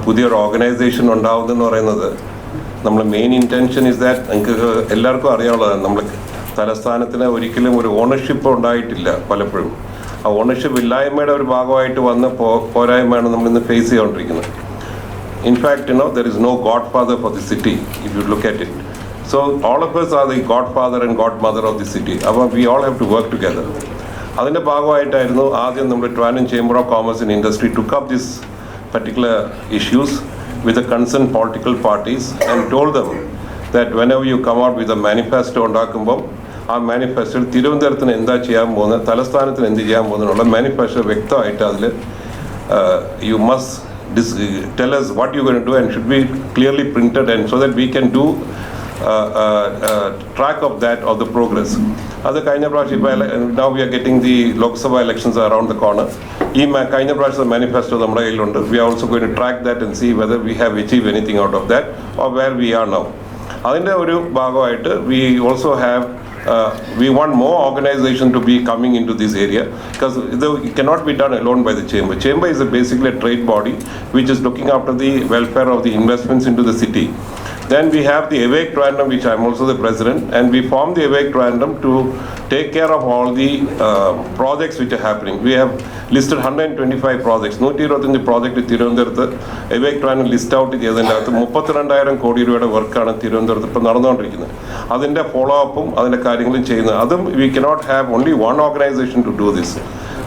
പുതിയൊരു ഓർഗനൈസേഷൻ ഉണ്ടാവുന്നതെന്ന് പറയുന്നത് നമ്മുടെ മെയിൻ ഇൻറ്റൻഷൻ ഇസ് ദാറ്റ് നിങ്ങൾക്ക് എല്ലാവർക്കും അറിയാനുള്ളതാണ്. നമ്മൾ തലസ്ഥാനത്തിന് ഒരിക്കലും ഒരു ഓണർഷിപ്പ് ഉണ്ടായിട്ടില്ല പലപ്പോഴും. ആ ഓണർഷിപ്പ് ഇല്ലായ്മയുടെ ഒരു ഭാഗമായിട്ട് വന്ന പോരായ്മയാണ് നമ്മളിന്ന് ഫേസ് ചെയ്തുകൊണ്ടിരിക്കുന്നത്. In fact there is no godfather for the city if you look at it. So all of us are the godfather and godmother of the city. അപ്പോൾ we all have to work together. അതിൻ്റെ ഭാഗമായിട്ടായിരുന്നു ആദ്യം നമ്മുടെ Trivandrum chamber of commerce and industry took up this particular issues with the concerned political parties and told them that whenever you come out with a manifesto ഉണ്ടാക്കുമ്പം ആ മാനിഫെസ്റ്റോയിൽ തിരുവനന്തപുരത്തിന് എന്താ ചെയ്യാൻ പോകുന്നത്, തലസ്ഥാനത്തിന് എന്ത് ചെയ്യാൻ പോകുന്നതിനുള്ള manifesto വ്യക്തമായിട്ട് അതിൽ you must tell us what you're going to do and should be clearly printed and so that we can do track of that of the progress. അത് കഴിഞ്ഞ പ്രാവശ്യം now we are getting the Lok Sabha elections around the corner. ഈ കഴിഞ്ഞ പ്രാവശ്യത്തെ manifesto നമ്മുടെ കയ്യിലുണ്ട്. We are also going to track that and see whether we have achieved anything out of that or where we are now. അതിൻ്റെ ഒരു ഭാഗമായിട്ട് we also have we want more organization to be coming into this area because it cannot be done alone by the chamber. Chamber is basically a trade body which is looking after the welfare of the investments into the city. Then we have the Awake Trivandrum, which I am also the president, and we formed the Awake Trivandrum to take care of all the projects which are happening. We have listed 125 projects. 125 project തിരുവനന്തപുരത്ത് Awake Trivandrum list out ചെയ്തതിൻ്റെ അകത്ത് 32,000 കോടി രൂപയുടെ വർക്കാണ് തിരുവനന്തപുരത്ത് ഇപ്പോൾ നടന്നുകൊണ്ടിരിക്കുന്നത്. അതിൻ്റെ ഫോളോ അപ്പും അതിൻ്റെ കാര്യങ്ങളും ചെയ്യുന്നത്. അതും we cannot have only one organization to do this.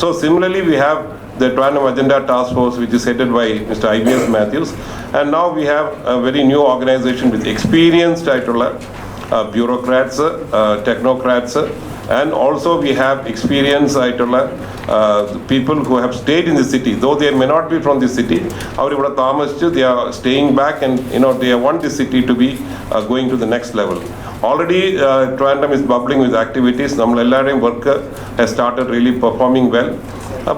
So similarly we have the Trivandrum Agenda Task Force, which is headed by Mr. I.B.S. Matthews, and now we have a very new organization with experienced bureaucrats, technocrats, and also we have experienced people who have stayed in the city, though they may not be from the city. They are staying back, and they want the city to be going to the next level. Already Trivandrum is bubbling with activities. Nammal work has started really performing well.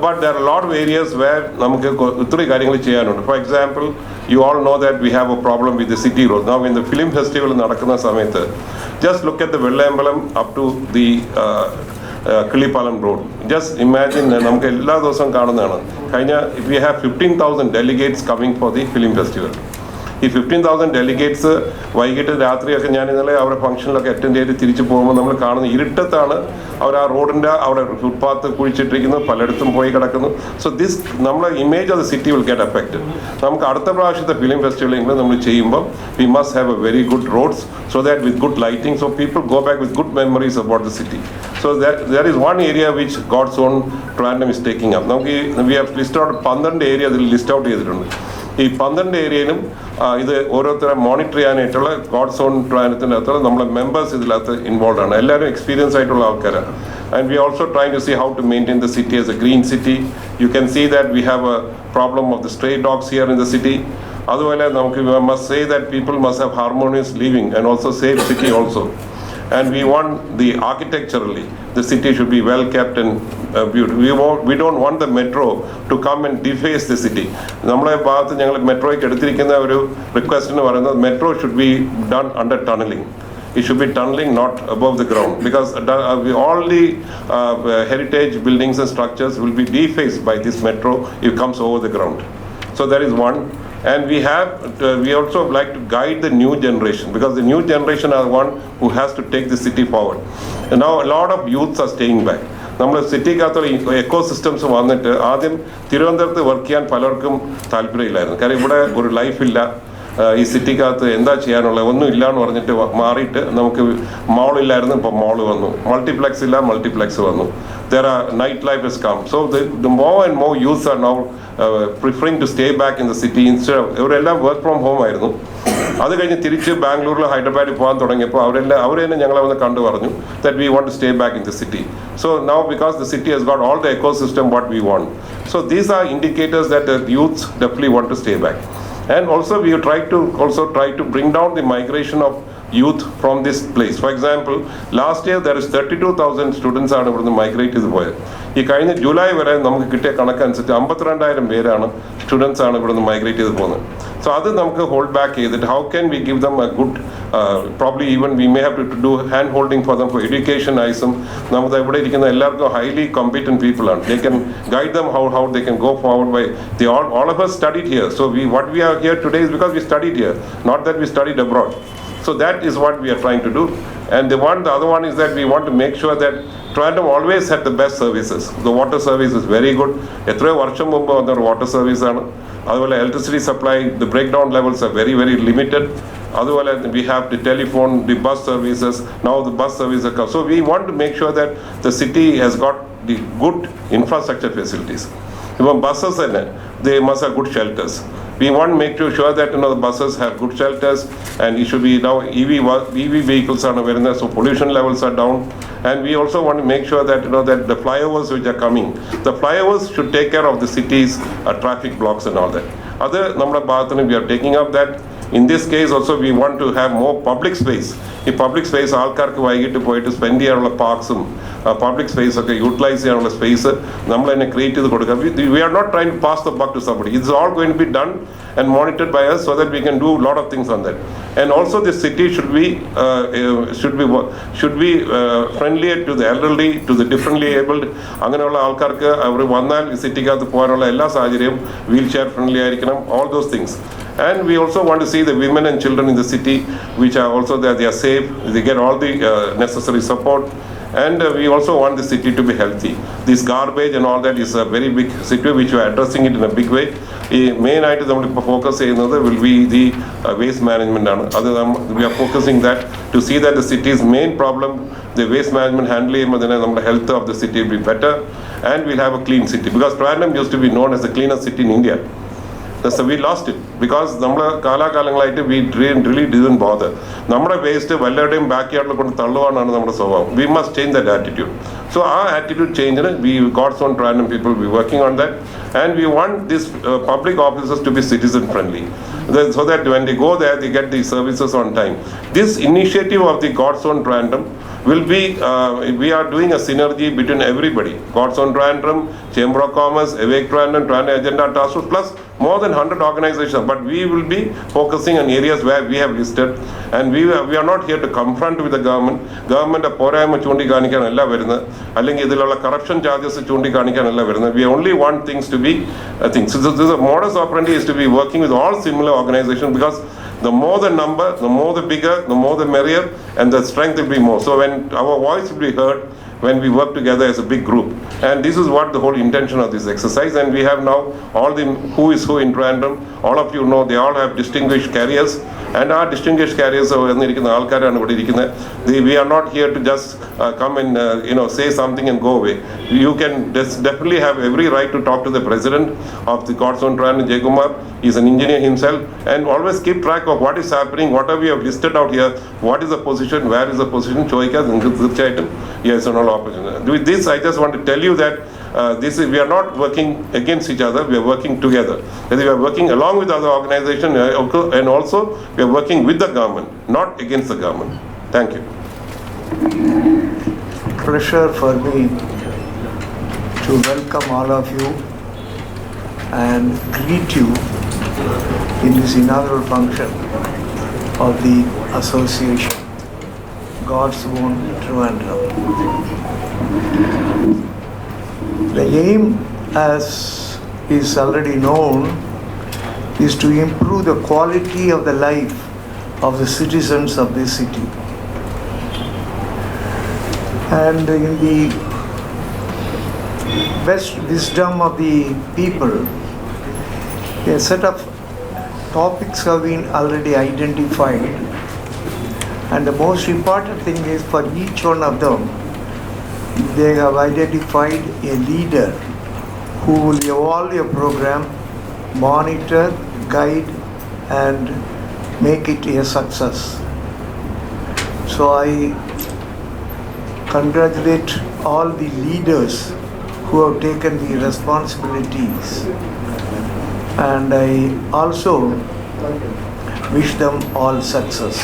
But there are a lot of areas where നമുക്ക് ഒത്തിരി കാര്യങ്ങൾ ചെയ്യാനുണ്ട്. For example, you all know that we have a problem with the city road. Now in the film festival നടക്കുന്ന സമയത്ത് just look at the Vellayambalam up to the Kilipalam road. Just imagine നമുക്ക് എല്ലാ ദിവസവും കാണുന്നതാണ്. we have 15,000 delegates coming for the film festival. ഈ 15,000 delegates വൈകിട്ട് രാത്രിയൊക്കെ ഞാൻ ഇന്നലെ അവരുടെ ഫംഗ്ഷനിലൊക്കെ അറ്റൻഡ് ചെയ്ത് തിരിച്ചു പോകുമ്പോൾ നമ്മൾ കാണുന്നത് ഇരുട്ടത്താണ് അവർ ആ റോഡിൻ്റെ അവിടെ ഫുട്പാത്ത് കുഴിച്ചിട്ടിരിക്കുന്നു, പലയിടത്തും പോയി കിടക്കുന്നു. സോ നമ്മളെ image of the city will get affected. നമുക്ക് അടുത്ത പ്രാവശ്യത്തെ ഫിലിം ഫെസ്റ്റിവലെങ്കിലും നമ്മൾ ചെയ്യുമ്പോൾ we must have a very good roads so that with good lighting so people go back with good memories about the city. So there is one area which God's own Trivandrum is taking up. നമുക്ക് we have list out 12 area അതിൽ list out ചെയ്തിട്ടുണ്ട്. ഈ 12 ഏരിയയിലും ഇത് ഓരോരുത്തരെ monitor ചെയ്യാനായിട്ടുള്ള God's own ട്രിവാൻഡ്രത്തിൻ്റെ അകത്ത് നമ്മളെ മെമ്പേഴ്സ് ഇതിനകത്ത് ഇൻവോൾവ് ആണ്. എല്ലാവരും എക്സ്പീരിയൻസ് ആയിട്ടുള്ള ആൾക്കാരാണ്. And we also trying to see how to maintain the city as a green city. You can see that we have a problem of the stray dogs here in the city. അതുപോലെ നമുക്ക് must say that people must have harmonious living and also safe city also. And we want the architecturally the city should be well kept and beautiful. We don't want the metro to come and deface the city. നമ്മളെ ഭാഗത്ത് ഞങ്ങൾ മെട്രോയ്ക്ക് എടുത്തിരിക്കുന്ന ഒരു request എന്ന് പറയുന്നത് metro should be done under tunneling. It should be tunneling, not above the ground, because all the heritage buildings and structures will be defaced by this metro if it comes over the ground. So that is one. And we also like to guide the new generation, because the new generation are one who has to take the city forward. And now a lot of youths are staying back. നമ്മൾ സിറ്റിക്കകത്തുള്ള echo systems വന്നിട്ട് ആദ്യം തിരുവനന്തപുരത്ത് work ചെയ്യാൻ പലർക്കും താല്പര്യമില്ലായിരുന്നു. കാരണം ഇവിടെ ഒരു ലൈഫില്ല, ഈ സിറ്റിക്കകത്ത് എന്താ ചെയ്യാനുള്ളത്, ഒന്നും ഇല്ല എന്ന് പറഞ്ഞിട്ട് മാറിയിട്ട് നമുക്ക് മോളില്ലായിരുന്നു, ഇപ്പോൾ മോള് വന്നു. മൾട്ടിപ്ലെക്സ് ഇല്ല, മൾട്ടിപ്ലെക്സ് വന്നു. Night life has come. So the more and more youths are now preferring to stay back in the city instead of അവരെല്ലാം വർക്ക് ഫ്രോം ഹോം ആയിരുന്നു. അത് കഴിഞ്ഞ് തിരിച്ച് ബാംഗ്ലൂരിൽ ഹൈദരാബാദിൽ പോകാൻ തുടങ്ങിയപ്പോൾ അവർ തന്നെ ഞങ്ങളെ വന്ന് കണ്ടു പറഞ്ഞു that we want to stay back in the city. So now because the city has got all the ecosystem what we want. So these are indicators that the youths definitely want to stay back. And also we try to bring down the migration of youth from this place. For example, last year there is 32,000 students ആണ് ഇവിടുന്ന് migrate ചെയ്ത് പോയത്. ഈ കഴിഞ്ഞ July വരെ നമുക്ക് കിട്ടിയ കണക്കനുസരിച്ച് 52,000 പേരാണ് സ്റ്റുഡൻസ് ആണ് ഇവിടുന്ന് മൈഗ്രേറ്റ് ചെയ്ത് പോകുന്നത്. So അത് നമുക്ക് ഹോൾഡ് ബാക്ക് ചെയ്തിട്ട് how can we give them a good probably even we may have to do hand holding for them for education ആയിസും നമുക്ക് ഇവിടെ ഇരിക്കുന്ന എല്ലാവർക്കും highly competent people ആണ്. They can guide them how they can go forward by they all of us studied here. So what we are here today is because we studied here, not that we studied abroad. So that is what we are trying to do. And the other one is that we want to make sure that Trivandrum always had the best services. The water service is very good. എത്രയോ വർഷം മുമ്പ് വന്ന water service ആണ്. അതുപോലെ electricity supply, the breakdown levels are very, very limited. അതുപോലെ we have the telephone, the bus services, now the bus services come. So we want to make sure that the city has got the good infrastructure facilities. Even buses, they must have good shelters. We want to make sure that the buses have good shelters, and it should be now EV vehicles are available, so pollution levels are down. And we also want to make sure that that the flyovers which are coming, the flyovers should take care of the city's traffic blocks and all that. Other നമ്മുടെ ഭാഗത്തിന് we are taking up that. In this case also we want to have more public space. ഈ public space ആൾക്കാർക്ക് വൈകിട്ട് പോയിട്ട് spend ചെയ്യാനുള്ള പാർക്സും public space ഒക്കെ utilise ചെയ്യാനുള്ള space നമ്മൾ തന്നെ ക്രിയേറ്റ് ചെയ്ത് കൊടുക്കാം. We are not trying to pass the buck to somebody. It's all going to be done and monitored by us so that we can do a lot of things on that. And also the city should be friendly to the elderly, to the differently abled. അങ്ങനെയുള്ള ആൾക്കാർക്ക് അവർ വന്നാൽ സിറ്റിക്കകത്ത് പോകാനുള്ള എല്ലാ സാഹചര്യവും wheel chair friendly ആയിരിക്കണം. All those things. And we also want to see the women and children in the city, which are also there, they are safe, they get all the necessary support. And we also want the city to be healthy. This garbage and all that is a very big city which we are addressing it in a big way. The main item we focus on will be the waste management. We are focusing that to see that the city's main problem, the waste management handling, the health of the city will be better, and we'll have a clean city. Because Trivandrum used to be known as the cleanest city in India. So we lost it because നമ്മുടെ കാലാകാലങ്ങളായിട്ട് we really didn't bother. നമ്മുടെ waste വല്ലവരുടെയും back യാർഡിൽ കൊണ്ട് തള്ളുവാനാണ് നമ്മുടെ സ്വഭാവം. We must change that attitude. So our attitude change, we God's own Trivandrum people will be working on that, and we want these public offices to be citizen friendly, so that when they go there they get the services on time. This initiative of the God's own Trivandrum will be, we are doing a synergy between everybody. God's own Trivandrum, Chamber of Commerce, Awake Trivandrum, Trivandrum Agenda Task Force, plus more than 100 organizations. But we will be focusing on areas where we have listed, and we are not here to confront with the government. Government പോരായ്മ ചൂണ്ടിക്കാണിക്കാനല്ല വരുന്നത്, അല്ലെങ്കിൽ ഇതിലുള്ള corruption charges ചൂണ്ടിക്കാണിക്കാനല്ല വരുന്നത്. We only want things to be things. So this modus operandi is to be working with all similar organizations, because the more the number, the more the bigger, the more the merrier, and the strength will be more. So when our voice will be heard, when we work together as a big group. And this is what the whole intention of this exercise. And we have now all the who is who in Trivandrum. All of you know they all have distinguished careers, and our distinguished careers are we are not here to just come and say something and go away. You can definitely have every right to talk to the president of the God's own Trivandrum, Jay Kumar. He's an engineer himself, and always keep track of what is happening, what we have listed out here, what is the position, where is the position, yes or no opportunity. With this, I just want to tell you that we are not working against each other, we are working together. We are working along with other organizations, and also we are working with the government, not against the government. Thank you. Pleasure for me to welcome all of you and greet you in this inaugural function of the association, God's own Trivandrum. The aim, as is already known, is to improve the quality of the life of the citizens of this city. And in the best wisdom of the people, a set of topics have been already identified, and the most important thing is for each one of them, they have identified a leader who will evolve a program, monitor, guide, and make it a success. So I congratulate all the leaders who have taken the responsibilities, and I also wish them all success.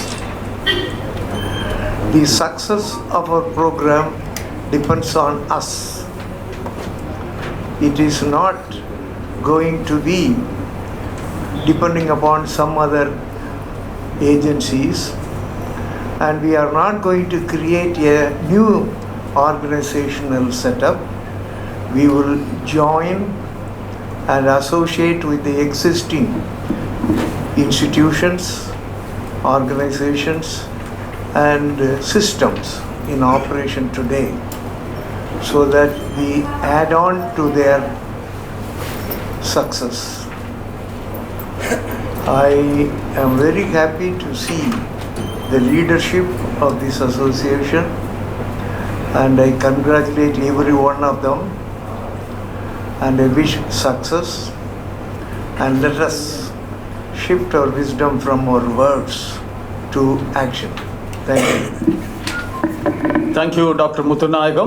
The success of our program depends on us. It is not going to be depending upon some other agencies. And we are not going to create a new organizational setup. We will join and associate with the existing institutions, organizations, and systems in operation today, so that we add on to their success. I am very happy to see the leadership of this association, and I congratulate every one of them, and I wish success. And let us shift our wisdom from our words to action. Thank you. Thank you, Dr. Muthunayakum.